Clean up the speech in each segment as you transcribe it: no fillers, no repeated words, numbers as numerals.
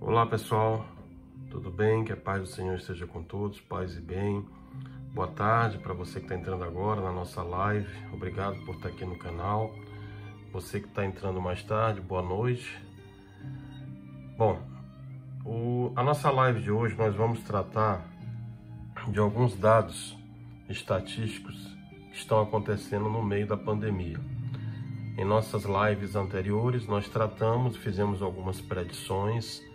Olá pessoal, tudo bem? Que a paz do Senhor esteja com todos, paz e bem. Boa tarde para você que está entrando agora na nossa live, obrigado por estar aqui no canal. Você que está entrando mais tarde, boa noite. Bom, a nossa live de hoje nós vamos tratar de alguns dados estatísticos que estão acontecendo no meio da pandemia. Em nossas lives anteriores nós fizemos algumas predições,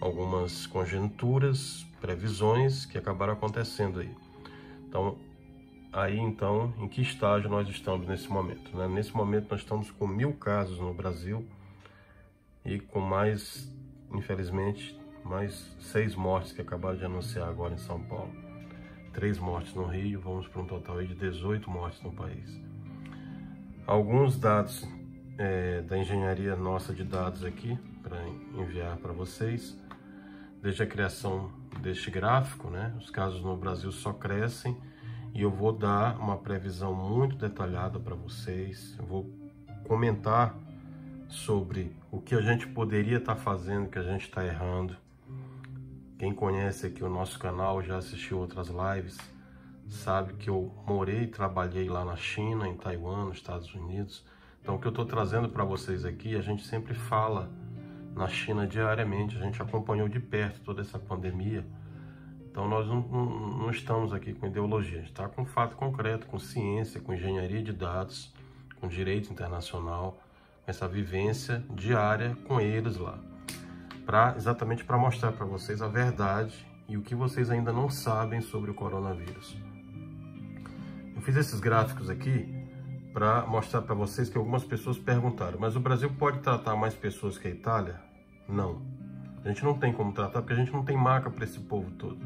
algumas conjecturas, previsões que acabaram acontecendo aí. Então, em que estágio nós estamos nesse momento, né? Nesse momento nós estamos com 1000 casos no Brasil e com mais, infelizmente, mais 6 mortes que acabaram de anunciar agora em São Paulo. 3 mortes no Rio, vamos para um total aí de 18 mortes no país. Alguns dados da engenharia nossa de dados aqui, para enviar para vocês. Desde a criação deste gráfico, né, os casos no Brasil só crescem e eu vou dar uma previsão muito detalhada para vocês. Eu vou comentar sobre o que a gente poderia estar fazendo, que a gente está errando. Quem conhece aqui o nosso canal, já assistiu outras lives, sabe que eu morei e trabalhei lá na China, em Taiwan, nos Estados Unidos. Então o que eu estou trazendo para vocês aqui, a gente sempre fala na China diariamente, a gente acompanhou de perto toda essa pandemia. Então nós não estamos aqui com ideologia, a gente está com fato concreto, com ciência, com engenharia de dados, com direito internacional, com essa vivência diária com eles lá, exatamente para mostrar para vocês a verdade e o que vocês ainda não sabem sobre o coronavírus. Eu fiz esses gráficos aqui para mostrar para vocês que algumas pessoas perguntaram, mas o Brasil pode tratar mais pessoas que a Itália? Não. A gente não tem como tratar, porque a gente não tem maca para esse povo todo.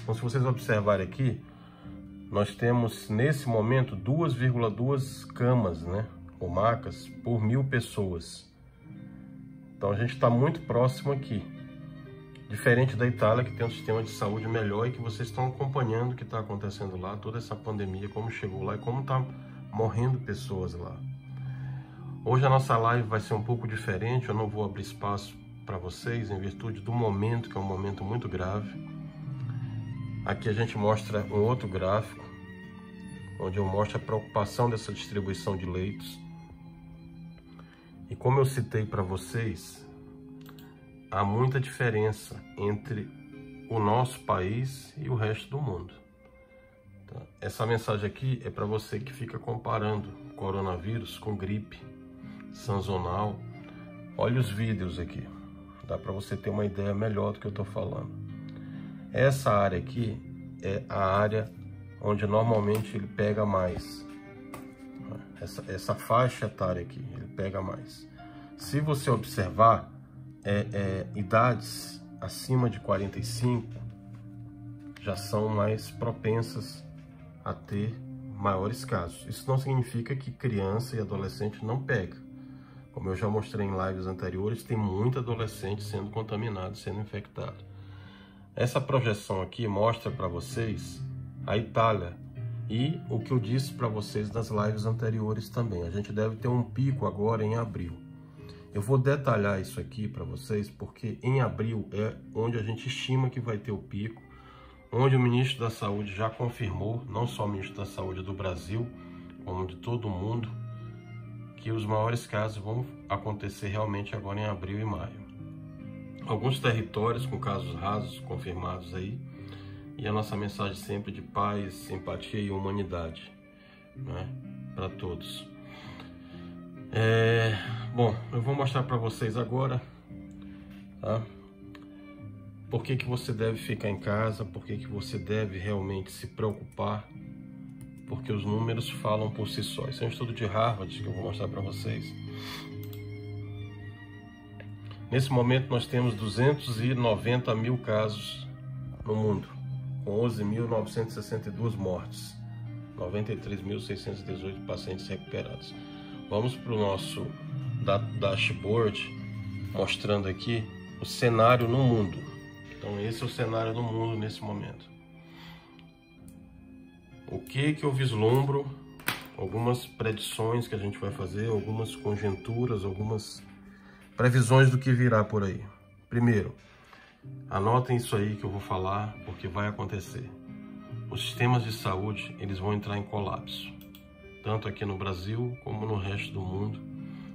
Então, se vocês observarem aqui, nós temos nesse momento 2,2 camas, né, ou macas, por 1000 pessoas. Então a gente está muito próximo aqui. Diferente da Itália, que tem um sistema de saúde melhor e que vocês estão acompanhando o que está acontecendo lá, toda essa pandemia, como chegou lá e como está morrendo pessoas lá. Hoje a nossa live vai ser um pouco diferente, eu não vou abrir espaço para vocês em virtude do momento, que é um momento muito grave. Aqui a gente mostra um outro gráfico, onde eu mostro a preocupação dessa distribuição de leitos. E como eu citei para vocês, há muita diferença entre o nosso país e o resto do mundo. Essa mensagem aqui é para você que fica comparando coronavírus com gripe sazonal. Olha os vídeos aqui, dá para você ter uma ideia melhor do que eu estou falando. Essa área aqui é a área onde normalmente ele pega mais. Essa faixa etária aqui, ele pega mais. Se você observar, idades acima de 45 já são mais propensas a ter maiores casos. Isso não significa que criança e adolescente não pega. Como eu já mostrei em lives anteriores, tem muito adolescente sendo contaminado, sendo infectado. Essa projeção aqui mostra para vocês a Itália e o que eu disse para vocês nas lives anteriores também. A gente deve ter um pico agora em abril. Eu vou detalhar isso aqui para vocês, porque em abril é onde a gente estima que vai ter o pico, onde o ministro da Saúde já confirmou, não só o ministro da Saúde do Brasil, como de todo o mundo, que os maiores casos vão acontecer realmente agora em abril e maio. Alguns territórios com casos rasos confirmados aí, e a nossa mensagem sempre de paz, simpatia e humanidade, né, para todos. Bom, eu vou mostrar para vocês agora, tá? Por que você deve ficar em casa, por que você deve realmente se preocupar, porque os números falam por si só. Isso é um estudo de Harvard que eu vou mostrar para vocês. Nesse momento nós temos 290 mil casos no mundo, com 11.962 mortes, 93.618 pacientes recuperados. Vamos para o nosso dashboard, mostrando aqui o cenário no mundo. Então esse é o cenário no mundo nesse momento. O que eu vislumbro, algumas predições que a gente vai fazer, algumas conjecturas, algumas previsões do que virá por aí. Primeiro, Anotem isso aí que eu vou falar, porque vai acontecer. Os sistemas de saúde, eles vão entrar em colapso. Tanto aqui no Brasil, como no resto do mundo,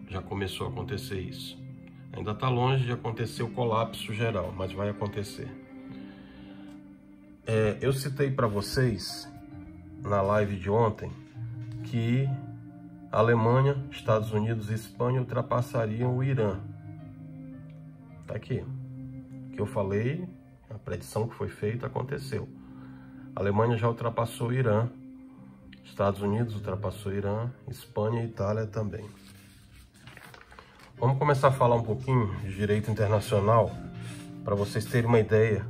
já começou a acontecer isso. Ainda está longe de acontecer o colapso geral, mas vai acontecer. Eu citei para vocês, na live de ontem, que a Alemanha, Estados Unidos e Espanha ultrapassariam o Irã. Tá aqui. O que eu falei, a predição que foi feita, aconteceu. A Alemanha já ultrapassou o Irã, Estados Unidos ultrapassou o Irã, Espanha e Itália também. Vamos começar a falar um pouquinho de direito internacional, para vocês terem uma ideia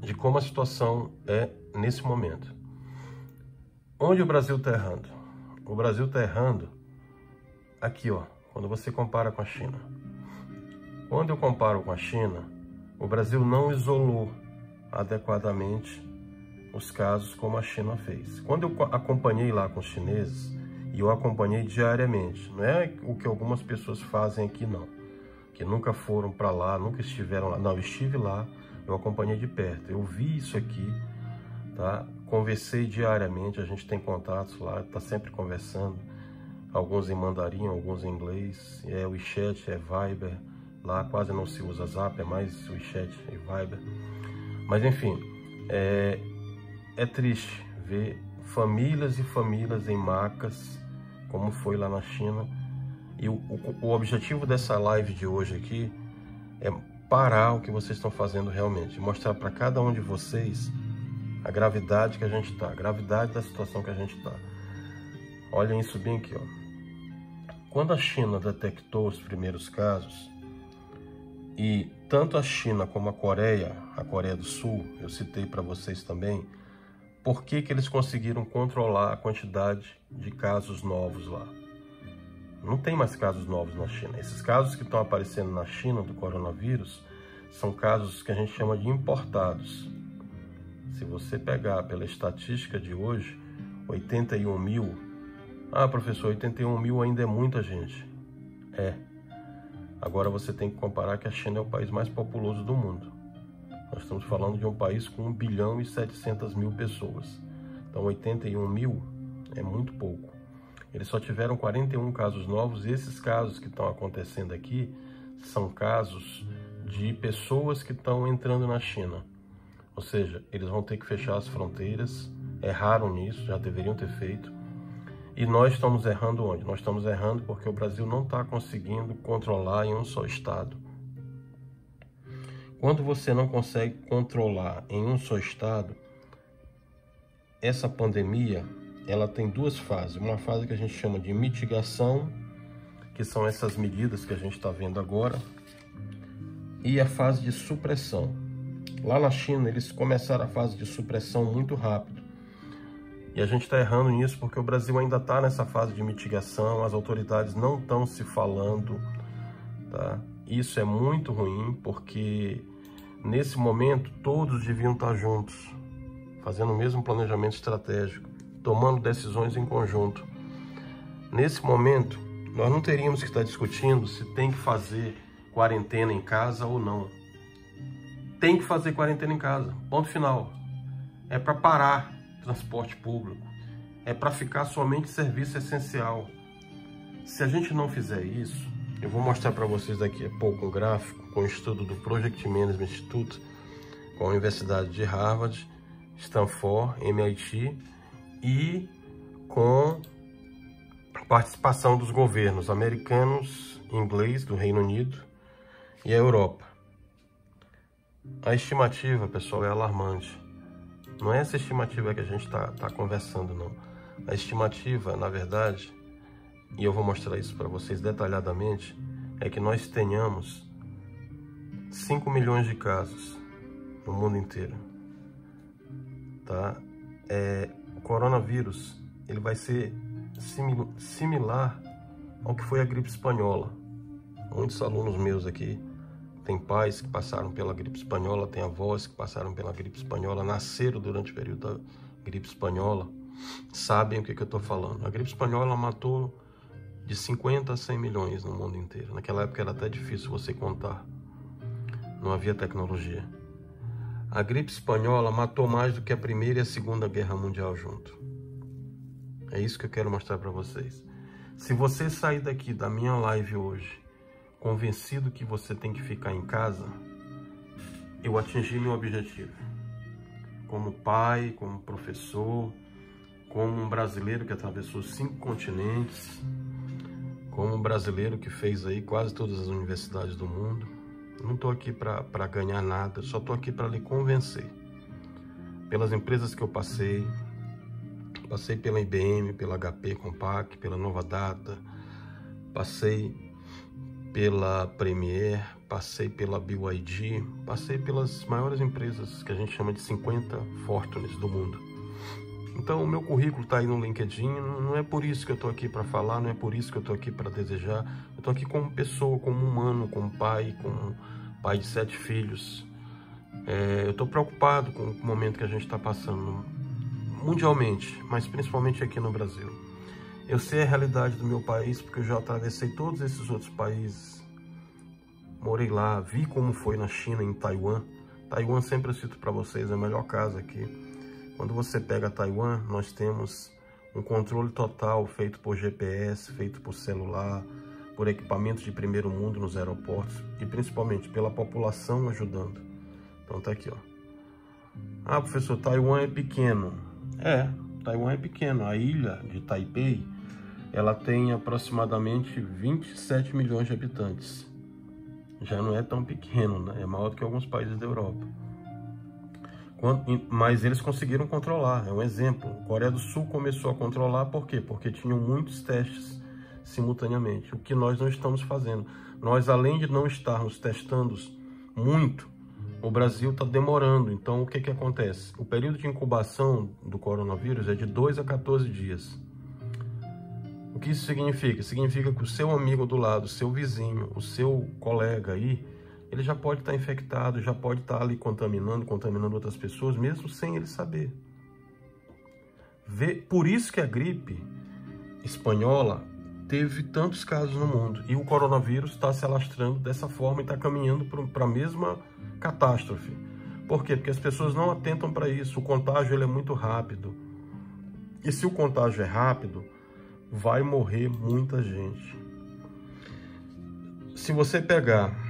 de como a situação é nesse momento. Onde o Brasil está errando? O Brasil está errando aqui, ó, quando você compara com a China. Quando eu comparo com a China, o Brasil não isolou adequadamente os casos como a China fez. Quando eu acompanhei lá com os chineses, e eu acompanhei diariamente, não é o que algumas pessoas fazem aqui não, que nunca foram para lá, nunca estiveram lá. Não, eu estive lá, eu acompanhei de perto, eu vi isso aqui, tá? Conversei diariamente, a gente tem contatos lá, tá sempre conversando, alguns em mandarim, alguns em inglês, o WeChat, Viber, lá quase não se usa Zap, é mais WeChat e Viber. Mas enfim, é triste ver famílias e famílias em macas, como foi lá na China. E o objetivo dessa live de hoje aqui é parar o que vocês estão fazendo realmente, mostrar para cada um de vocês a gravidade que a gente está, a gravidade da situação que a gente está. Olhem isso bem aqui, ó. Quando a China detectou os primeiros casos, e tanto a China como a Coreia do Sul, eu citei para vocês também, por que eles conseguiram controlar a quantidade de casos novos lá. Não tem mais casos novos na China. Esses casos que estão aparecendo na China do coronavírus são casos que a gente chama de importados. Se você pegar pela estatística de hoje, 81 mil... Ah, professor, 81 mil ainda é muita gente. Agora você tem que comparar que a China é o país mais populoso do mundo. Nós estamos falando de um país com 1 bilhão e 700 mil pessoas. Então 81 mil é muito pouco. Eles só tiveram 41 casos novos. E esses casos que estão acontecendo aqui são casos de pessoas que estão entrando na China. Ou seja, eles vão ter que fechar as fronteiras. Erraram nisso, já deveriam ter feito. E nós estamos errando onde? Nós estamos errando porque o Brasil não está conseguindo controlar em um só estado. Quando você não consegue controlar em um só estado, essa pandemia, ela tem duas fases. Uma fase que a gente chama de mitigação, que são essas medidas que a gente está vendo agora, e a fase de supressão. Lá na China, eles começaram a fase de supressão muito rápido. E a gente está errando nisso porque o Brasil ainda está nessa fase de mitigação, as autoridades não estão se falando, tá? Isso é muito ruim porque nesse momento todos deviam estar juntos, fazendo o mesmo planejamento estratégico, tomando decisões em conjunto. Nesse momento, nós não teríamos que estar discutindo se tem que fazer quarentena em casa ou não. Tem que fazer quarentena em casa, ponto final. É para parar transporte público, é para ficar somente serviço essencial. Se a gente não fizer isso, eu vou mostrar para vocês daqui a pouco um gráfico com o estudo do Project Management Institute, com a Universidade de Harvard, Stanford, MIT e com participação dos governos americanos, inglês do Reino Unido e a Europa. A estimativa, pessoal, é alarmante. Não é essa estimativa que a gente está conversando, não. A estimativa, na verdade, e eu vou mostrar isso para vocês detalhadamente, é que nós tenhamos 5 milhões de casos no mundo inteiro. Tá? O coronavírus, ele vai ser similar ao que foi a gripe espanhola. Muitos alunos meus aqui tem pais que passaram pela gripe espanhola, tem avós que passaram pela gripe espanhola, nasceram durante o período da gripe espanhola, sabem o que eu estou falando. A gripe espanhola matou de 50 a 100 milhões no mundo inteiro. Naquela época era até difícil você contar. não havia tecnologia. A gripe espanhola matou mais do que a Primeira e a Segunda Guerra Mundial junto. É isso que eu quero mostrar para vocês. Se você sair daqui da minha live hoje convencido que você tem que ficar em casa, eu atingi meu objetivo. Como pai, como professor, como um brasileiro que atravessou 5 continentes, como um brasileiro que fez aí quase todas as universidades do mundo. Não estou aqui para ganhar nada, só estou aqui para lhe convencer. Pelas empresas que eu passei pela IBM, pela HP Compaq, pela Nova Data, passei pela Premier, passei pela BYD, passei pelas maiores empresas que a gente chama de 50 Fortunes do mundo. Então o meu currículo está aí no LinkedIn, não é por isso que eu estou aqui para falar, não é por isso que eu estou aqui para desejar. Eu estou aqui como pessoa, como humano, como pai de 7 filhos. Eu estou preocupado com o momento que a gente está passando mundialmente, mas principalmente aqui no Brasil. Eu sei a realidade do meu país porque eu já atravessei todos esses outros países. Morei lá, vi como foi na China, em Taiwan. Taiwan, sempre eu cito para vocês, é o melhor caso aqui. Quando você pega Taiwan, nós temos um controle total feito por GPS, feito por celular, por equipamentos de primeiro mundo nos aeroportos e principalmente pela população ajudando. Então tá aqui, ó. Ah, professor, Taiwan é pequeno. Taiwan é pequeno. A ilha de Taipei, ela tem aproximadamente 27 milhões de habitantes. Já não é tão pequeno, né? É maior do que alguns países da Europa. Mas eles conseguiram controlar, é um exemplo. A Coreia do Sul começou a controlar, por quê? Porque tinham muitos testes simultaneamente, o que nós não estamos fazendo. Nós, além de não estarmos testando muito, o Brasil está demorando. Então, o que acontece? O período de incubação do coronavírus é de 2 a 14 dias. O que isso significa? Significa que o seu amigo do lado, o seu vizinho, o seu colega aí, ele já pode estar infectado, já pode estar ali contaminando outras pessoas, mesmo sem ele saber. Por isso que a gripe espanhola teve tantos casos no mundo. E o coronavírus está se alastrando dessa forma e está caminhando para a mesma catástrofe. Por quê? Porque as pessoas não atentam para isso. O contágio ele é muito rápido. E se o contágio é rápido, vai morrer muita gente. Se você pegar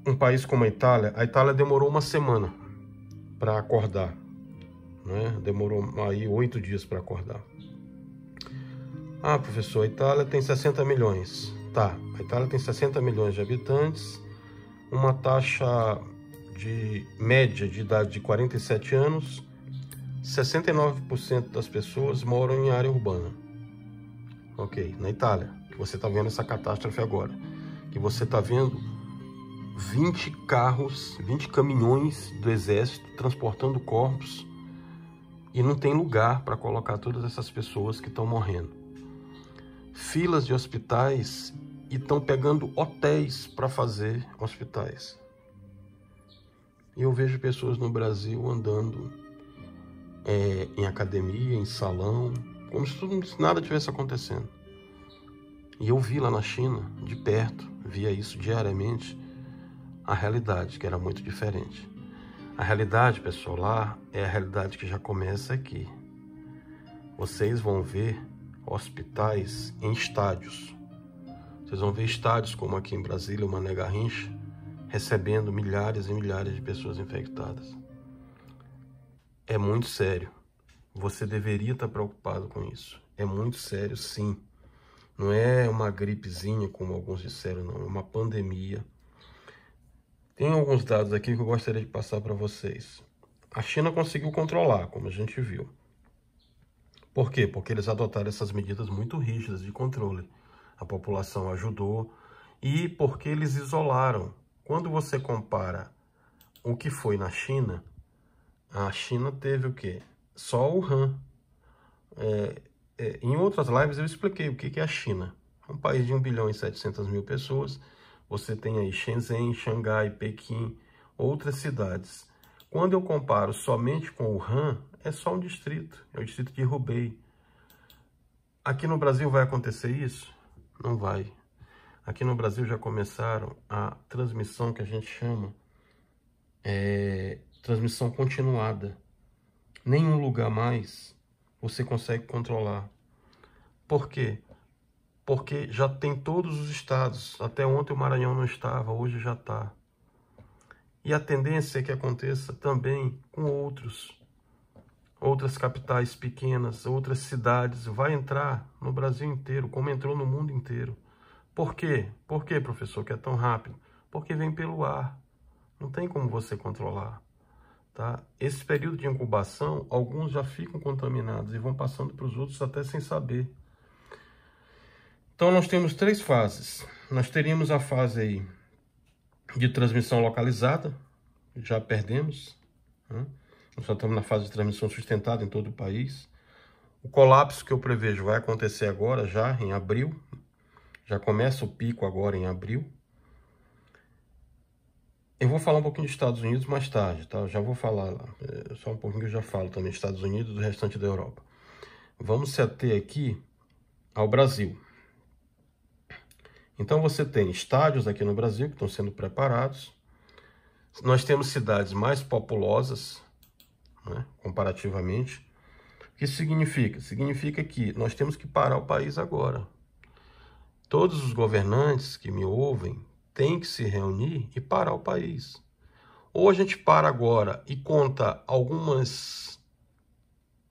um país como a Itália demorou uma semana para acordar, né? Demorou aí 8 dias para acordar. Ah, professor, a Itália tem 60 milhões. Tá, a Itália tem 60 milhões de habitantes, uma taxa de média de idade de 47 anos, 69% das pessoas moram em área urbana. Ok, na Itália, que você está vendo essa catástrofe agora, que você está vendo 20 carros, 20 caminhões do exército transportando corpos e não tem lugar para colocar todas essas pessoas que estão morrendo. Filas de hospitais e estão pegando hotéis para fazer hospitais. E eu vejo pessoas no Brasil andando em academia, em salão, como se nada tivesse acontecendo. E eu vi lá na China, de perto, via isso diariamente, a realidade, que era muito diferente. A realidade, pessoal, lá é a realidade que já começa aqui. Vocês vão ver hospitais em estádios. Vocês vão ver estádios como aqui em Brasília, o Mané Garrincha, recebendo milhares e milhares de pessoas infectadas. É muito sério. Você deveria estar preocupado com isso. É muito sério, sim. Não é uma gripezinha, como alguns disseram, não. É uma pandemia. Tem alguns dados aqui que eu gostaria de passar para vocês. A China conseguiu controlar, como a gente viu. Por quê? Porque eles adotaram essas medidas muito rígidas de controle. A população ajudou e porque eles isolaram. Quando você compara o que foi na China, a China teve o quê? Só Wuhan. Em outras lives eu expliquei o que é a China. É um país de 1 bilhão e 700 mil pessoas. Você tem aí Shenzhen, Xangai, Pequim, outras cidades. Quando eu comparo somente com Wuhan, é só um distrito, é o distrito de Hubei. Aqui no Brasil vai acontecer isso? Não vai. aqui no Brasil já começaram a transmissão que a gente chama transmissão continuada. Nenhum lugar mais você consegue controlar. Por quê? Porque já tem todos os estados. Até ontem o Maranhão não estava, hoje já está. E a tendência é que aconteça também com outras capitais pequenas, outras cidades. Vai entrar no Brasil inteiro, como entrou no mundo inteiro. Por quê? Por que, professor, que é tão rápido? Porque vem pelo ar. Não tem como você controlar. Tá? Esse período de incubação, alguns já ficam contaminados e vão passando para os outros até sem saber. Então nós temos 3 fases. Nós teríamos a fase aí de transmissão localizada, já perdemos, né? Nós só estamos na fase de transmissão sustentada em todo o país. O colapso que eu prevejo vai acontecer agora, já em abril. Já começa o pico agora em abril. Eu vou falar um pouquinho dos Estados Unidos mais tarde, tá? Eu já vou falar, só um pouquinho que eu já falo também, Estados Unidos e do restante da Europa. Vamos se ater aqui ao Brasil. Então você tem estádios aqui no Brasil que estão sendo preparados. Nós temos cidades mais populosas, né, comparativamente. O que isso significa? Significa que nós temos que parar o país agora. Todos os governantes que me ouvem têm que se reunir e parar o país. Ou a gente para agora e conta algumas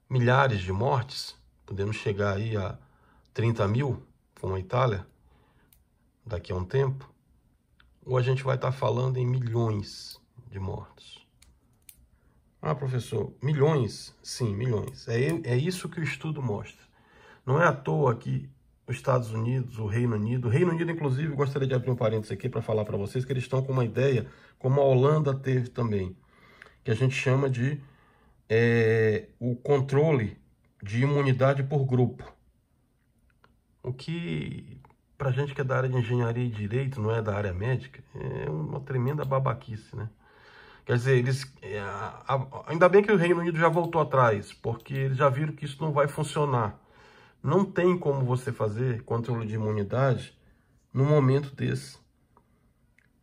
milhares de mortes, podemos chegar aí a 30 mil, como a Itália, daqui a um tempo, ou a gente vai estar falando em milhões de mortos. Ah, professor, milhões? Sim, milhões. É isso que o estudo mostra. Não é à toa que os Estados Unidos, o Reino Unido, inclusive, eu gostaria de abrir um parênteses aqui para falar para vocês que eles estão com uma ideia, como a Holanda teve também, que a gente chama de o controle de imunidade por grupo. O que, para a gente que é da área de engenharia e direito, não é da área médica, é uma tremenda babaquice, né? Quer dizer, ainda bem que o Reino Unido já voltou atrás, porque eles já viram que isso não vai funcionar. Não tem como você fazer controle de imunidade num momento desse.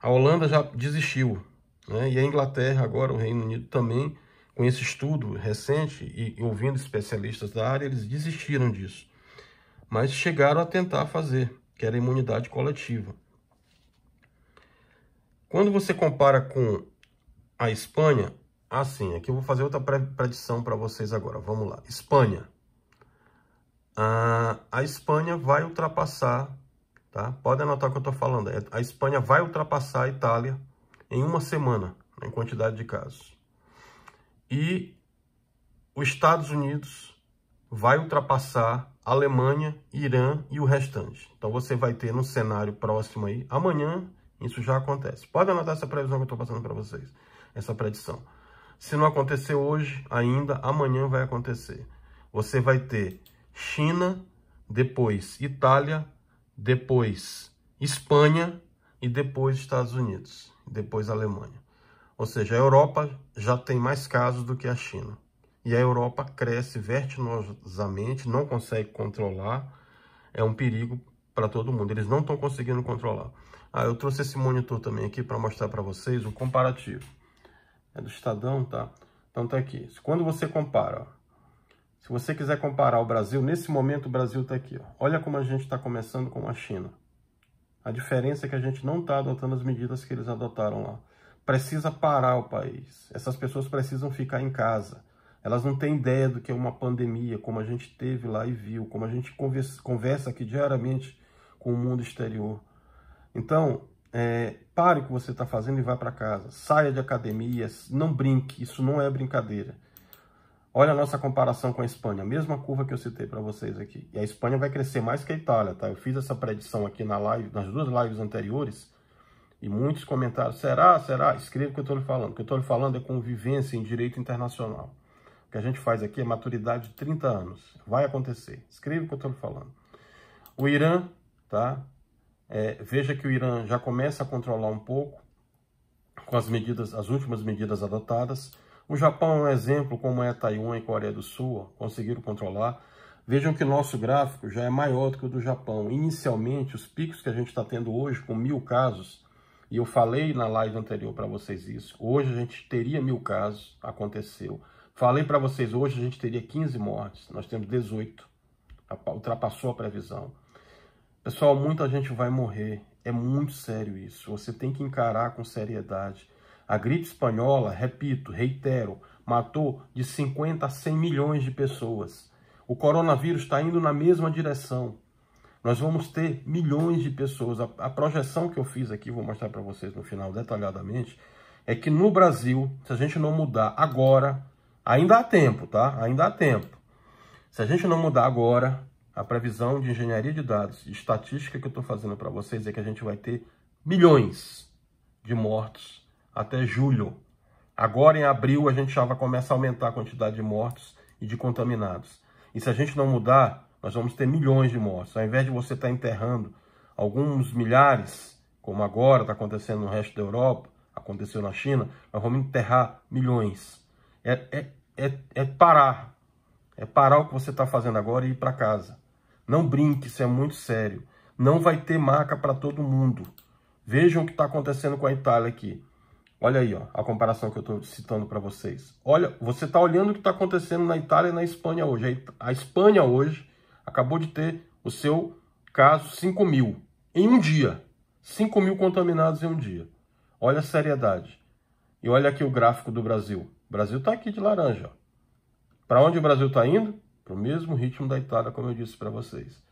A Holanda já desistiu, né? E a Inglaterra, agora o Reino Unido também, com esse estudo recente e ouvindo especialistas da área, eles desistiram disso. Mas chegaram a tentar fazer, que era a imunidade coletiva. Quando você compara com a Espanha, assim, aqui eu vou fazer outra predição para vocês agora. Vamos lá. Espanha. A Espanha vai ultrapassar, tá? Pode anotar o que eu estou falando. A Espanha vai ultrapassar a Itália em uma semana, em quantidade de casos. E os Estados Unidos vai ultrapassar a Alemanha, Irã e o restante. Então você vai ter no cenário próximo aí, amanhã, isso já acontece. Pode anotar essa previsão que eu estou passando para vocês, essa predição. Se não acontecer hoje, ainda amanhã vai acontecer. Você vai ter China, depois Itália, depois Espanha e depois Estados Unidos, depois Alemanha. Ou seja, a Europa já tem mais casos do que a China. E a Europa cresce vertiginosamente, não consegue controlar, é um perigo para todo mundo. Eles não estão conseguindo controlar. Eu trouxe esse monitor também aqui para mostrar para vocês o comparativo. É do Estadão, tá? Então tá aqui. Quando você compara, ó, se você quiser comparar o Brasil, nesse momento o Brasil está aqui. Ó. Olha como a gente está começando com a China. A diferença é que a gente não está adotando as medidas que eles adotaram lá. Precisa parar o país. Essas pessoas precisam ficar em casa. Elas não têm ideia do que é uma pandemia, como a gente teve lá e viu, como a gente conversa aqui diariamente com o mundo exterior. Então, pare o que você está fazendo e vá para casa. Saia de academia, não brinque, isso não é brincadeira. Olha a nossa comparação com a Espanha, a mesma curva que eu citei para vocês aqui. E a Espanha vai crescer mais que a Itália, tá? Eu fiz essa predição aqui na live, nas 2 lives anteriores, e muitos comentários, será? Escreva o que eu estou lhe falando. O que eu estou lhe falando é convivência em direito internacional. O que a gente faz aqui é maturidade de 30 anos. Vai acontecer. Escreva o que eu estou lhe falando. O Irã, tá? Veja que o Irã já começa a controlar um pouco com as últimas medidas adotadas. O Japão é um exemplo, como é Taiwan e Coreia do Sul, conseguiram controlar. Vejam que o nosso gráfico já é maior do que o do Japão. Inicialmente, os picos que a gente está tendo hoje, com 1000 casos, e eu falei na live anterior para vocês isso, hoje a gente teria 1000 casos, aconteceu. Falei para vocês, hoje a gente teria 15 mortes, nós temos 18, ultrapassou a previsão. Pessoal, muita gente vai morrer, é muito sério isso, você tem que encarar com seriedade. A gripe espanhola, repito, reitero, matou de 50 a 100 milhões de pessoas. O coronavírus está indo na mesma direção. Nós vamos ter milhões de pessoas. A projeção que eu fiz aqui, vou mostrar para vocês no final detalhadamente, é que no Brasil, se a gente não mudar agora, ainda há tempo, tá? Ainda há tempo. Se a gente não mudar agora, a previsão de engenharia de dados, de estatística que eu estou fazendo para vocês é que a gente vai ter milhões de mortos até julho. Agora, em abril, a gente já vai começar a aumentar a quantidade de mortos e de contaminados. E se a gente não mudar, nós vamos ter milhões de mortos. Ao invés de você estar enterrando alguns milhares, como agora está acontecendo no resto da Europa, aconteceu na China, nós vamos enterrar milhões. É parar. É parar o que você está fazendo agora e ir para casa. Não brinque, isso é muito sério. Não vai ter maca para todo mundo. Vejam o que está acontecendo com a Itália aqui. Olha aí, ó, a comparação que eu estou citando para vocês. Olha, você está olhando o que está acontecendo na Itália e na Espanha hoje. A Espanha hoje acabou de ter o seu caso 5.000 em um dia. 5.000 contaminados em um dia. Olha a seriedade. E olha aqui o gráfico do Brasil. O Brasil está aqui de laranja. Para onde o Brasil está indo? Para o mesmo ritmo da Itália, como eu disse para vocês.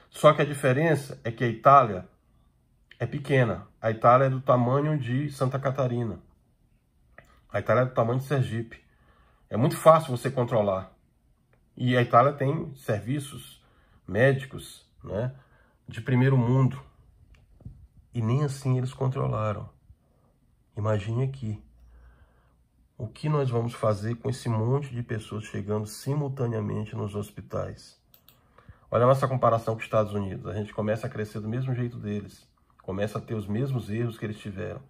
Só que a diferença é que a Itália é pequena. A Itália é do tamanho de Santa Catarina. A Itália é do tamanho de Sergipe. É muito fácil você controlar. E a Itália tem serviços médicos, né, de primeiro mundo. E nem assim eles controlaram. Imagine aqui. O que nós vamos fazer com esse monte de pessoas chegando simultaneamente nos hospitais? Olha a nossa comparação com os Estados Unidos. A gente começa a crescer do mesmo jeito deles. Começa a ter os mesmos erros que eles tiveram.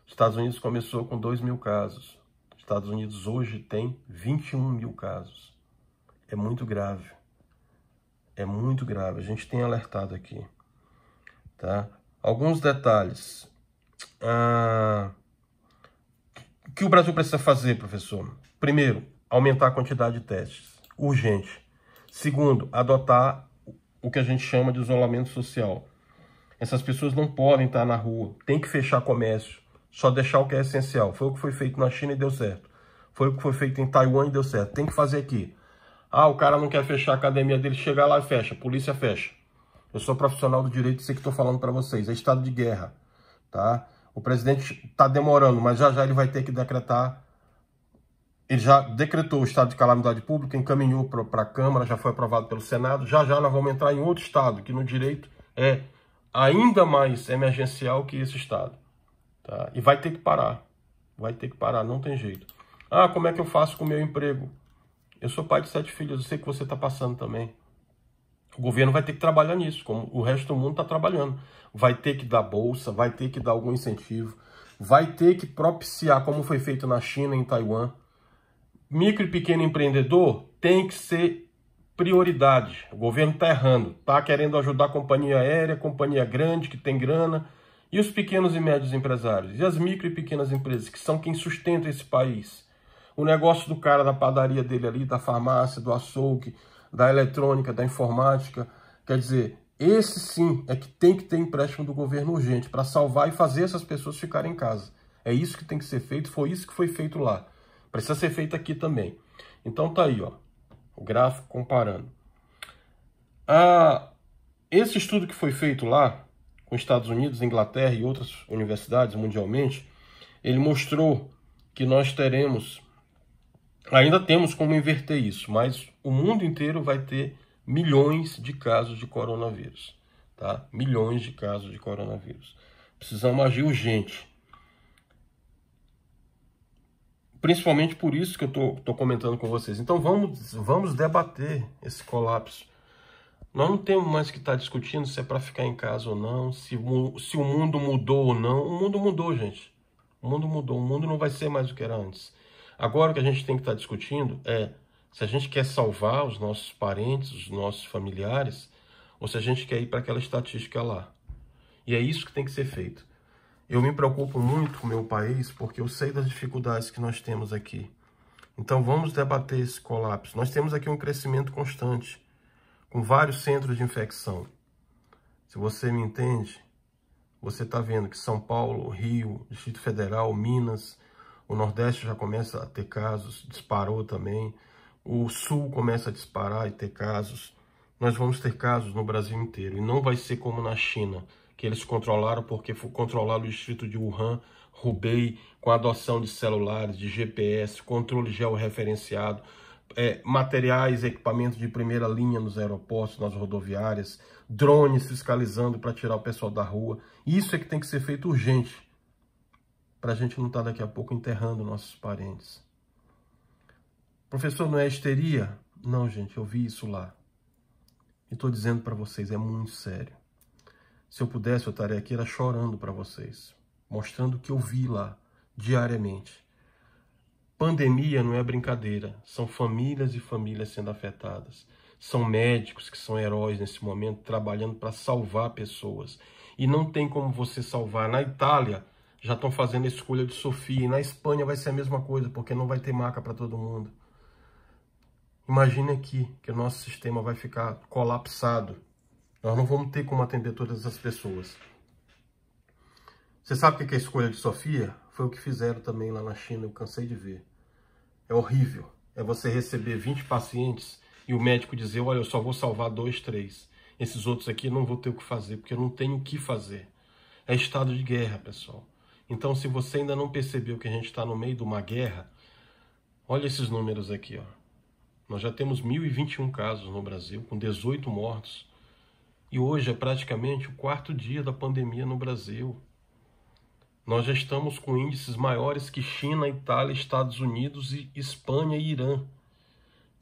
Os Estados Unidos começou com 2.000 casos. Os Estados Unidos hoje tem 21.000 casos. É muito grave. É muito grave. A gente tem alertado aqui. Tá? Alguns detalhes. O que o Brasil precisa fazer, professor? Primeiro, aumentar a quantidade de testes. Urgente. Segundo, adotar o que a gente chama de isolamento social. Essas pessoas não podem estar na rua. Tem que fechar comércio. Só deixar o que é essencial. Foi o que foi feito na China e deu certo. Foi o que foi feito em Taiwan e deu certo. Tem que fazer aqui. O cara não quer fechar a academia dele. Chega lá e fecha. A polícia fecha. Eu sou profissional do direito, sei que estou falando para vocês. É estado de guerra. Tá? O presidente está demorando, mas já já ele vai ter que decretar. Ele já decretou o estado de calamidade pública, encaminhou para a Câmara, já foi aprovado pelo Senado. Já já nós vamos entrar em outro estado, que no direito é ainda mais emergencial que esse estado. Tá? E vai ter que parar. Vai ter que parar, não tem jeito. Como é que eu faço com o meu emprego? Eu sou pai de 7 filhos, eu sei que você está passando também. O governo vai ter que trabalhar nisso, como o resto do mundo está trabalhando. Vai ter que dar bolsa, vai ter que dar algum incentivo, vai ter que propiciar, como foi feito na China e em Taiwan. Micro e pequeno empreendedor tem que ser prioridade. O governo está errando, está querendo ajudar a companhia aérea, companhia grande, que tem grana, e os pequenos e médios empresários, e as micro e pequenas empresas, que são quem sustenta esse país. O negócio do cara da padaria dele ali, da farmácia, do açougue, da eletrônica, da informática. Quer dizer, esse sim é que tem que ter empréstimo do governo urgente para salvar e fazer essas pessoas ficarem em casa. É isso que tem que ser feito, foi isso que foi feito lá. Precisa ser feito aqui também. Então tá aí, ó, o gráfico comparando. Esse estudo que foi feito lá, com os Estados Unidos, Inglaterra e outras universidades mundialmente, ele mostrou que nós ainda temos como inverter isso, mas o mundo inteiro vai ter milhões de casos de coronavírus, tá? Milhões de casos de coronavírus. Precisamos agir urgente. Principalmente por isso que eu tô comentando com vocês. Então vamos debater esse colapso. Nós não temos mais que estar discutindo se é para ficar em casa ou não, se o mundo mudou ou não. O mundo mudou, gente. O mundo mudou. O mundo não vai ser mais o que era antes. Agora o que a gente tem que estar discutindo é Se a gente quer salvar os nossos parentes, os nossos familiares, ou se a gente quer ir para aquela estatística lá. E é isso que tem que ser feito. Eu me preocupo muito com o meu país porque eu sei das dificuldades que nós temos aqui. Então vamos debater esse colapso. Nós temos aqui um crescimento constante, com vários centros de infecção. Se você me entende, você está vendo que São Paulo, Rio, Distrito Federal, Minas, o Nordeste já começa a ter casos, disparou também. O Sul começa a disparar e ter casos. Nós vamos ter casos no Brasil inteiro. E não vai ser como na China, que eles controlaram porque foi controlado o distrito de Wuhan, Hubei, com a adoção de celulares, de GPS, controle georreferenciado, materiais, equipamentos de primeira linha nos aeroportos, nas rodoviárias, drones fiscalizando para tirar o pessoal da rua. Isso é que tem que ser feito urgente, para a gente não estar daqui a pouco enterrando nossos parentes. Professor, não é histeria? Não, gente, eu vi isso lá. E estou dizendo para vocês, é muito sério. Se eu pudesse, eu estaria aqui chorando para vocês, mostrando o que eu vi lá, diariamente. Pandemia não é brincadeira, são famílias e famílias sendo afetadas. São médicos que são heróis nesse momento, trabalhando para salvar pessoas. E não tem como você salvar. Na Itália, já estão fazendo a escolha de Sofia, e na Espanha vai ser a mesma coisa, porque não vai ter maca para todo mundo. Imagine aqui que o nosso sistema vai ficar colapsado. Nós não vamos ter como atender todas as pessoas. Você sabe o que é a escolha de Sofia? Foi o que fizeram também lá na China, eu cansei de ver. É horrível. É você receber 20 pacientes e o médico dizer, olha, eu só vou salvar 2, 3. Esses outros aqui eu não vou ter o que fazer, porque eu não tenho o que fazer. É estado de guerra, pessoal. Então, se você ainda não percebeu que a gente está no meio de uma guerra, olha esses números aqui, ó. Nós já temos 1.021 casos no Brasil, com 18 mortos. E hoje é praticamente o 4º dia da pandemia no Brasil. Nós já estamos com índices maiores que China, Itália, Estados Unidos, Espanha e Irã.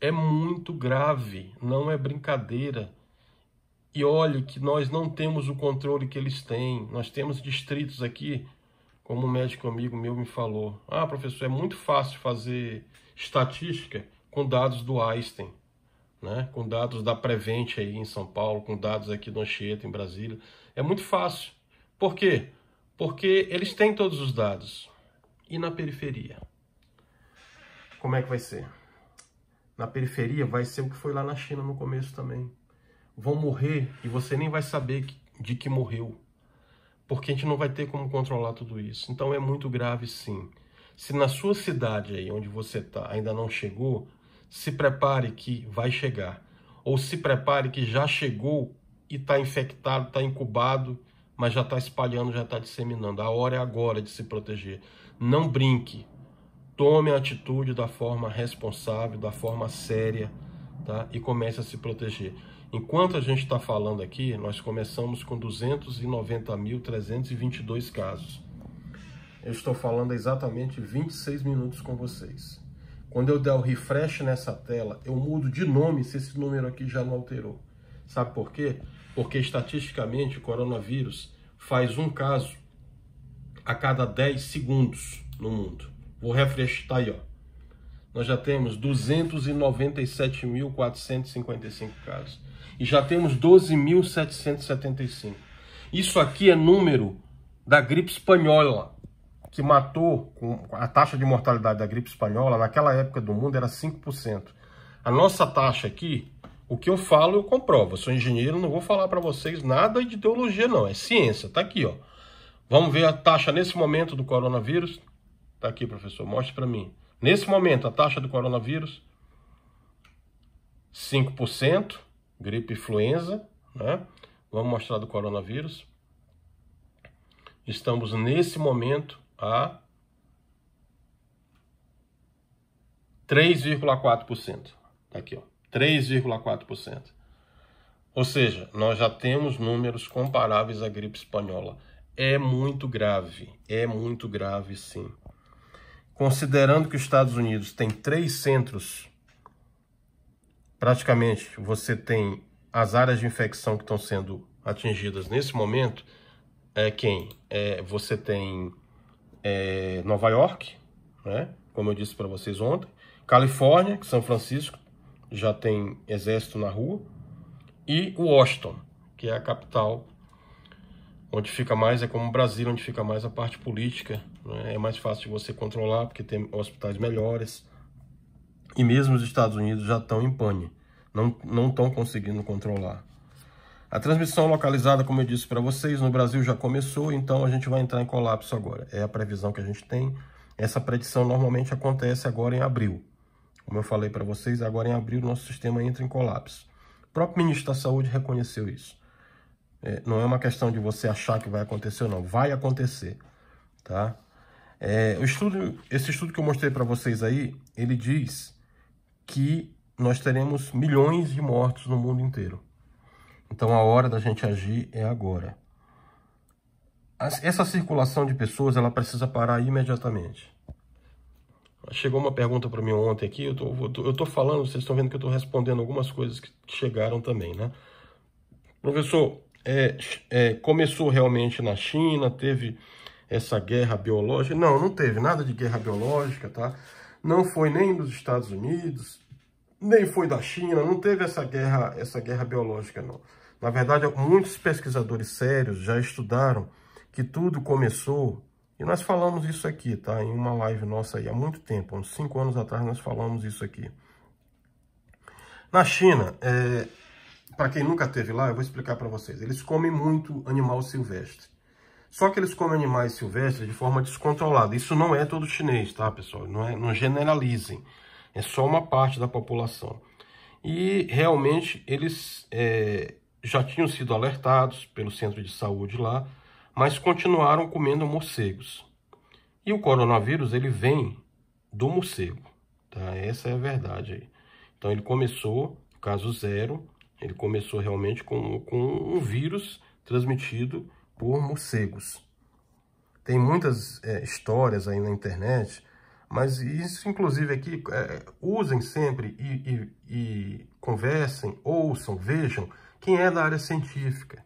É muito grave, não é brincadeira. E olhe que nós não temos o controle que eles têm. Nós temos distritos aqui, como um médico amigo meu me falou. Ah, professor, é muito fácil fazer estatística com dados do Einstein, né? Com dados da Prevent aí em São Paulo, com dados aqui do Anchieta em Brasília. É muito fácil. Por quê? Porque eles têm todos os dados. E na periferia? Como é que vai ser? Na periferia vai ser o que foi lá na China no começo também. Vão morrer e você nem vai saber de que morreu. Porque a gente não vai ter como controlar tudo isso. Então é muito grave, sim. Se na sua cidade aí, onde você está, ainda não chegou, se prepare que vai chegar. Ou se prepare que já chegou e está infectado, está incubado, mas já está espalhando, já está disseminando. A hora é agora de se proteger. Não brinque. Tome a atitude da forma responsável, da forma séria, tá? E comece a se proteger. Enquanto a gente está falando aqui, nós começamos com 290.322 casos. Eu estou falando exatamente 26 minutos com vocês. Quando eu der o refresh nessa tela, eu mudo de nome se esse número aqui já não alterou. Sabe por quê? Porque estatisticamente o coronavírus faz um caso a cada 10 segundos no mundo. Vou refresh, tá aí, ó. Nós já temos 297.455 casos. E já temos 12.775. Isso aqui é número da gripe espanhola, que matou, com a taxa de mortalidade da gripe espanhola, naquela época do mundo, era 5%. A nossa taxa aqui, o que eu falo, eu comprovo. Eu sou engenheiro, não vou falar para vocês nada de teologia, não. É ciência, tá aqui, ó. Vamos ver a taxa nesse momento do coronavírus. Tá aqui, professor, mostre para mim. Nesse momento, a taxa do coronavírus, 5%, gripe influenza, né? Vamos mostrar do coronavírus. Estamos nesse momento a 3,4%. Tá aqui, ó, 3,4%. Ou seja, nós já temos números comparáveis à gripe espanhola. É muito grave sim. Considerando que os Estados Unidos tem 3 centros, praticamente você tem as áreas de infecção que estão sendo atingidas nesse momento, você tem Nova York, né? Como eu disse para vocês ontem, Califórnia, que São Francisco, já tem exército na rua, e Washington, que é a capital, onde fica mais, é como Brasília, onde fica mais a parte política, né? É mais fácil de você controlar, porque tem hospitais melhores, e mesmo os Estados Unidos já estão em pane, não estão conseguindo controlar. A transmissão localizada, como eu disse para vocês, no Brasil já começou, então a gente vai entrar em colapso agora. É a previsão que a gente tem. Essa predição normalmente acontece agora em abril. Como eu falei para vocês, agora em abril o nosso sistema entra em colapso. O próprio ministro da Saúde reconheceu isso. Não é uma questão de você achar que vai acontecer ou não, vai acontecer, tá? Esse estudo que eu mostrei para vocês aí, ele diz que nós teremos milhões de mortos no mundo inteiro. Então a hora da gente agir é agora. Essa circulação de pessoas, ela precisa parar imediatamente. Chegou uma pergunta para mim ontem aqui, eu tô falando, vocês estão vendo que eu estou respondendo algumas coisas que chegaram também, né? Professor, começou realmente na China, teve essa guerra biológica? Não teve nada de guerra biológica, tá? Não foi nem dos Estados Unidos, nem foi da China, não teve essa guerra biológica, não. Na verdade, muitos pesquisadores sérios já estudaram que tudo começou, e nós falamos isso aqui, tá? Em uma live nossa aí há muito tempo, uns 5 anos atrás nós falamos isso aqui. Na China, para quem nunca esteve lá, eu vou explicar para vocês. Eles comem muito animal silvestre. Só que eles comem animais silvestres de forma descontrolada. Isso não é todo chinês, tá, pessoal? Não generalizem. É só uma parte da população. E realmente eles já tinham sido alertados pelo centro de saúde lá, mas continuaram comendo morcegos. E o coronavírus, ele vem do morcego, tá? Essa é a verdade aí. Então ele começou, caso zero, ele começou realmente com um vírus transmitido por morcegos. Tem muitas histórias aí na internet, mas isso inclusive aqui, usem sempre e conversem, ouçam, vejam quem é da área científica,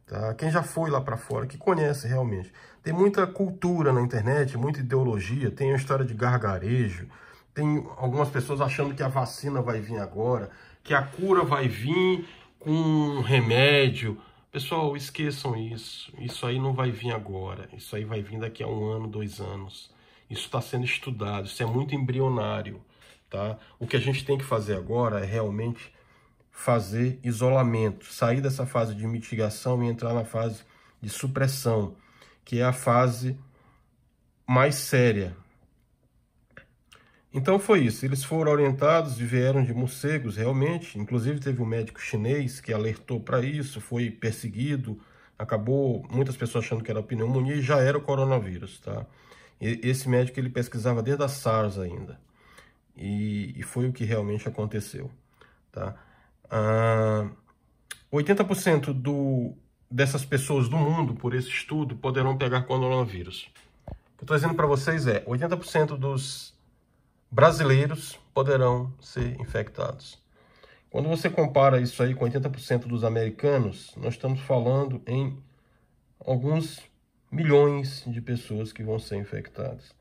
tá? Quem já foi lá para fora, que conhece realmente. Tem muita cultura na internet, muita ideologia, tem a história de gargarejo, tem algumas pessoas achando que a vacina vai vir agora, que a cura vai vir com um remédio. Pessoal, esqueçam isso. Isso aí não vai vir agora. Isso aí vai vir daqui a 1 ano, 2 anos. Isso está sendo estudado. Isso é muito embrionário, tá? O que a gente tem que fazer agora é realmente fazer isolamento. Sair dessa fase de mitigação e entrar na fase de supressão, que é a fase mais séria. Então foi isso, eles foram orientados e vieram de morcegos realmente, inclusive teve um médico chinês que alertou para isso, foi perseguido, acabou muitas pessoas achando que era pneumonia e já era o coronavírus, tá? Esse médico ele pesquisava desde a SARS ainda, e foi o que realmente aconteceu, tá? 80% dessas pessoas do mundo, por esse estudo, poderão pegar coronavírus. O que eu estou dizendo para vocês 80% dos brasileiros poderão ser infectados. Quando você compara isso aí com 80% dos americanos, nós estamos falando em alguns milhões de pessoas que vão ser infectadas.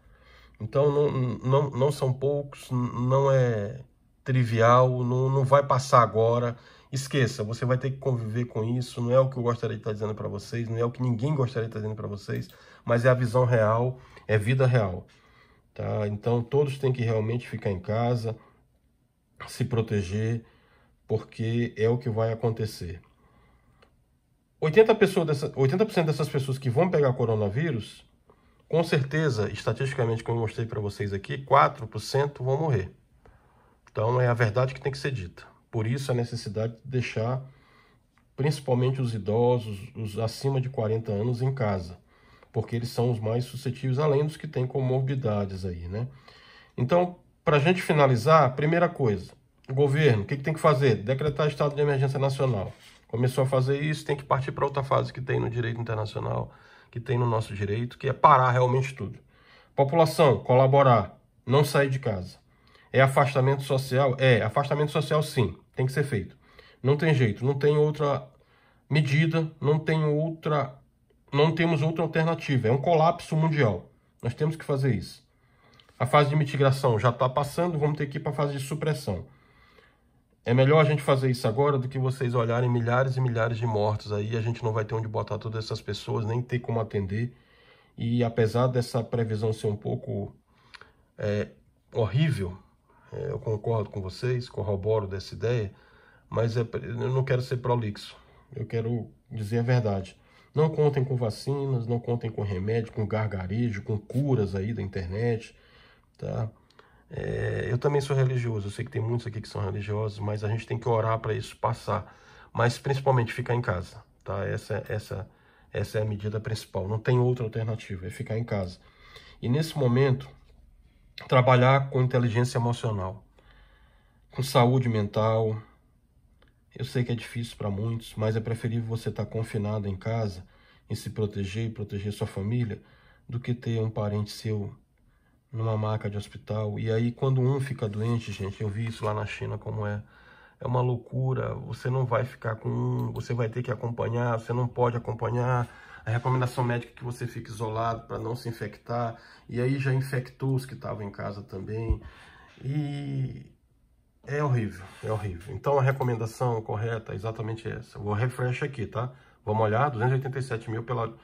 Então não são poucos, não é trivial, não vai passar agora. Esqueça, você vai ter que conviver com isso, não é o que eu gostaria de estar dizendo para vocês, não é o que ninguém gostaria de estar dizendo para vocês, mas é a visão real, é vida real. Tá? Então todos têm que realmente ficar em casa, se proteger, porque é o que vai acontecer. 80% dessas pessoas que vão pegar coronavírus, com certeza, estatisticamente, como eu mostrei para vocês aqui, 4% vão morrer. Então é a verdade que tem que ser dita. Por isso a necessidade de deixar principalmente os idosos, os acima de 40 anos em casa, porque eles são os mais suscetíveis, além dos que têm comorbidades aí, né? Então, para a gente finalizar, primeira coisa, o governo, o que tem que fazer? Decretar estado de emergência nacional. Começou a fazer isso, tem que partir para outra fase que tem no direito internacional, que tem no nosso direito, que é parar realmente tudo. População, colaborar, não sair de casa. É afastamento social? Afastamento social sim, tem que ser feito. Não tem jeito, não tem outra medida, não temos outra alternativa. É um colapso mundial. Nós temos que fazer isso. A fase de mitigação já está passando, vamos ter que ir para a fase de supressão. É melhor a gente fazer isso agora do que vocês olharem milhares e milhares de mortos aí, a gente não vai ter onde botar todas essas pessoas, nem ter como atender. E apesar dessa previsão ser um pouco horrível, eu concordo com vocês, corroboro dessa ideia, mas eu não quero ser prolixo, eu quero dizer a verdade. Não contem com vacinas, não contem com remédio, com gargarejo, com curas aí da internet, tá? Eu também sou religioso, eu sei que tem muitos aqui que são religiosos, mas a gente tem que orar para isso passar, mas principalmente ficar em casa, tá? Essa é a medida principal, não tem outra alternativa, é ficar em casa. E nesse momento, trabalhar com inteligência emocional, com saúde mental. Eu sei que é difícil para muitos, mas é preferível você estar confinado em casa e se proteger e proteger sua família do que ter um parente seu numa maca de hospital. E aí, quando um fica doente, gente, eu vi isso lá na China como é uma loucura. Você não vai ficar com um, você vai ter que acompanhar, você não pode acompanhar. A recomendação médica é que você fique isolado para não se infectar. E aí já infectou os que estavam em casa também. E é horrível, é horrível. Então a recomendação correta é exatamente essa. Vou refresh aqui, tá? Vamos olhar, 287 mil pela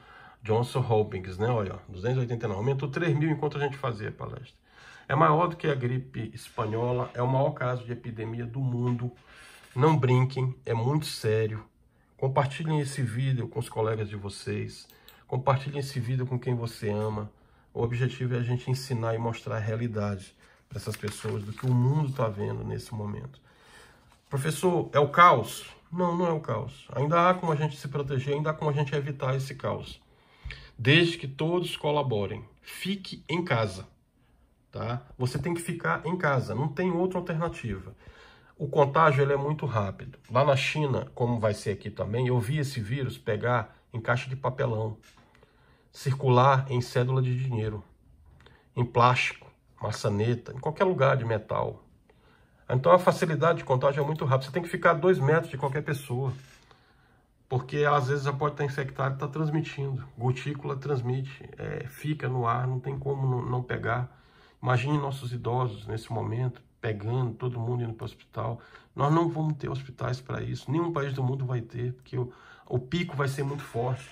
Johnson Hopkins, né? Olha, 289. Aumentou 3 mil enquanto a gente fazia a palestra. É maior do que a gripe espanhola, é o maior caso de epidemia do mundo. Não brinquem, é muito sério. Compartilhem esse vídeo com os colegas de vocês. Compartilhem esse vídeo com quem você ama. O objetivo é a gente ensinar e mostrar a realidade para essas pessoas do que o mundo está vendo nesse momento. Professor, é o caos? Não, não é o caos. Ainda há como a gente se proteger, ainda há como a gente evitar esse caos. Desde que todos colaborem. Fique em casa, tá? Você tem que ficar em casa, não tem outra alternativa. O contágio ele é muito rápido. Lá na China, como vai ser aqui também, eu vi esse vírus pegar em caixa de papelão, circular em cédula de dinheiro, em plástico, maçaneta, em qualquer lugar de metal. Então a facilidade de contágio é muito rápida. Você tem que ficar a 2 metros de qualquer pessoa, porque às vezes já pode estar infectado e está transmitindo. Gotícula transmite, fica no ar, não tem como não pegar. Imagine nossos idosos nesse momento, pegando, todo mundo indo para o hospital. Nós não vamos ter hospitais para isso, nenhum país do mundo vai ter, porque o pico vai ser muito forte.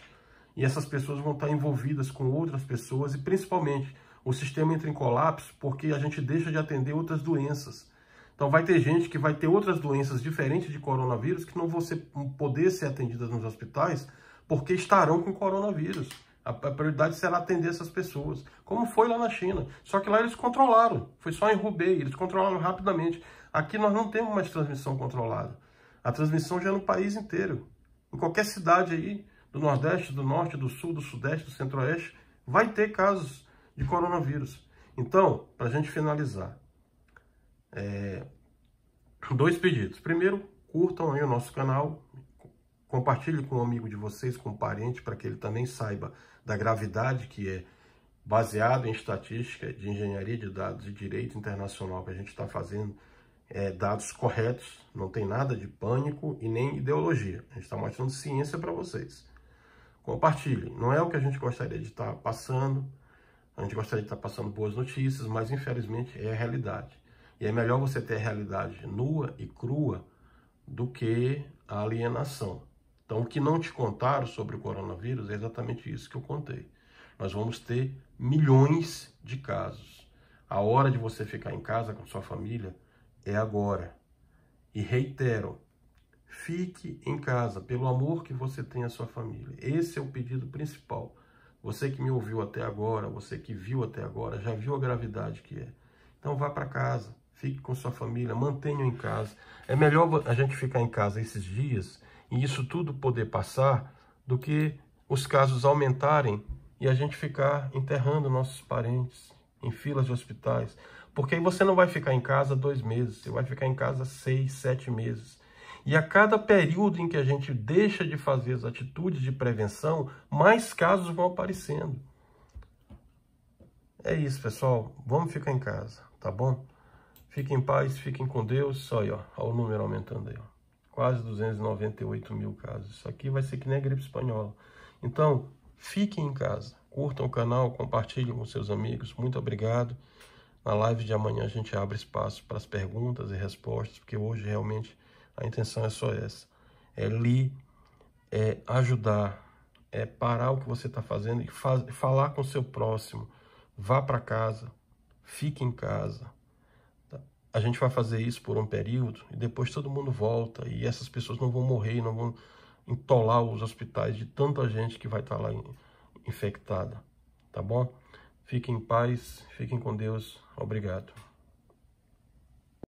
E essas pessoas vão estar envolvidas com outras pessoas e principalmente o sistema entra em colapso porque a gente deixa de atender outras doenças. Então vai ter gente que vai ter outras doenças diferentes de coronavírus que não vão poder ser atendidas nos hospitais porque estarão com coronavírus. A prioridade será atender essas pessoas, como foi lá na China. Só que lá eles controlaram, foi só em Hubei, eles controlaram rapidamente. Aqui nós não temos mais transmissão controlada. A transmissão já é no país inteiro. Em qualquer cidade aí, do Nordeste, do Norte, do Sul, do Sudeste, do Centro-Oeste, vai ter casos de coronavírus. Então, para a gente finalizar, 2 pedidos. Primeiro, curtam aí o nosso canal, compartilhe com um amigo de vocês, com um parente, para que ele também saiba da gravidade que é baseado em estatística de engenharia de dados e direito internacional que a gente está fazendo, dados corretos, não tem nada de pânico e nem ideologia. A gente está mostrando ciência para vocês. Compartilhem. Não é o que a gente gostaria de estar passando, a gente gostaria de estar passando boas notícias, mas infelizmente é a realidade. E é melhor você ter a realidade nua e crua do que a alienação. Então, o que não te contaram sobre o coronavírus é exatamente isso que eu contei. Nós vamos ter milhões de casos. A hora de você ficar em casa com sua família é agora. E reitero, fique em casa, pelo amor que você tem à sua família. Esse é o pedido principal. Você que me ouviu até agora, você que viu até agora, já viu a gravidade que é. Então vá para casa, fique com sua família, mantenha em casa. É melhor a gente ficar em casa esses dias e isso tudo poder passar do que os casos aumentarem e a gente ficar enterrando nossos parentes em filas de hospitais. Porque aí você não vai ficar em casa 2 meses, você vai ficar em casa 6, 7 meses. E a cada período em que a gente deixa de fazer as atitudes de prevenção, mais casos vão aparecendo. É isso, pessoal. Vamos ficar em casa, tá bom? Fiquem em paz, fiquem com Deus. Só aí, ó o número aumentando aí, ó. Quase 298 mil casos. Isso aqui vai ser que nem a gripe espanhola. Então, fiquem em casa. Curtam o canal, compartilhem com seus amigos. Muito obrigado. Na live de amanhã a gente abre espaço para as perguntas e respostas, porque hoje realmente a intenção é só essa. É lhe ajudar, é parar o que você está fazendo e falar com o seu próximo. Vá para casa, fique em casa. Tá? A gente vai fazer isso por um período e depois todo mundo volta e essas pessoas não vão morrer, não vão entolar os hospitais de tanta gente que vai estar lá infectada. Tá bom? Fiquem em paz, fiquem com Deus. Obrigado.